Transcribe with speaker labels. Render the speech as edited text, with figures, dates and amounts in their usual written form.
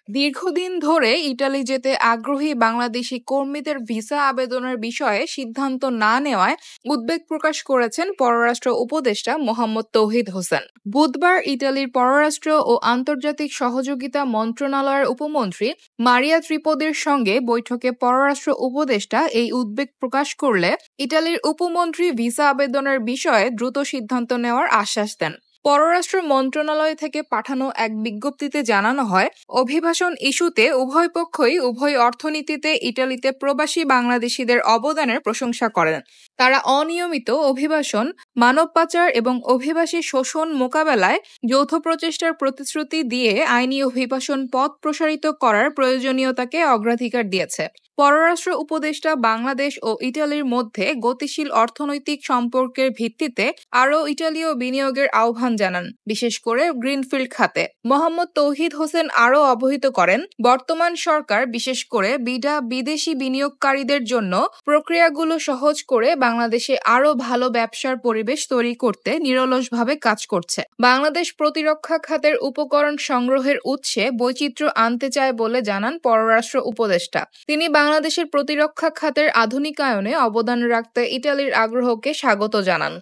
Speaker 1: দীর্ঘদিন ধরে ইতালি যেতে আগ্রহী বাংলাদেশি কর্মীদের ভিসা আবেদনের বিষয়ে সিদ্ধান্ত না নেওয়ায় উদ্বেগ প্রকাশ করেছেন পররাষ্ট্র উপদেষ্টা মোহাম্মদ তৌহিদ হোসেন। বুধবার ইতালির পররাষ্ট্র ও আন্তর্জাতিক সহযোগিতা মন্ত্রণালয়ের উপমন্ত্রী মারিয়া ত্রিপোদির সঙ্গে বৈঠকে পররাষ্ট্র উপদেষ্টা এই উদ্বেগ প্রকাশ করলে ইতালির উপমন্ত্রী ভিসা আবেদনের বিষয়ে দ্রুত সিদ্ধান্ত নেওয়ার আশ্বাস দেন। পররাষ্ট্র মন্ত্রণালয় থেকে পাঠানো এক বিজ্ঞপ্তিতে জানানো হয়, অভিবাসন ইস্যুতে উভয় পক্ষই উভয় অর্থনীতিতে ইতালিতে প্রবাসী বাংলাদেশিদের অবদানের প্রশংসা করেন। তারা অনিয়মিত অভিবাসন, মানব পাচার এবং অভিবাসী শোষণ মোকাবেলায় যৌথ প্রচেষ্টার প্রতিশ্রুতি দিয়ে আইনি অভিবাসন পথ প্রসারিত করার প্রয়োজনীয়তাকে অগ্রাধিকার দিয়েছে। পররাষ্ট্র উপদেষ্টা বাংলাদেশ ও ইতালির মধ্যে গতিশীল অর্থনৈতিক সম্পর্কের ভিত্তিতে আরও ইতালীয় বিনিয়োগের আহ্বান জানান, বিশেষ করে গ্রিনফিল্ড খাতে। মোহাম্মদ তৌহিদ হোসেন আরও অবহিত করেন, বর্তমান সরকার বিশেষ করে বিদেশি বিনিয়োগকারীদের জন্য প্রক্রিয়াগুলো সহজ করে বাংলাদেশে আরও ভালো ব্যবসার পরিবেশ তৈরি করতে নিরলসভাবে কাজ করছে। বাংলাদেশ প্রতিরক্ষা খাতের উপকরণ সংগ্রহের উৎসে বৈচিত্র্য আনতে চায় বলে জানান পররাষ্ট্র উপদেষ্টা। তিনি বাংলাদেশের প্রতিরক্ষা খাতের আধুনিকায়নে অবদান রাখতে ইতালির আগ্রহকে স্বাগত জানান।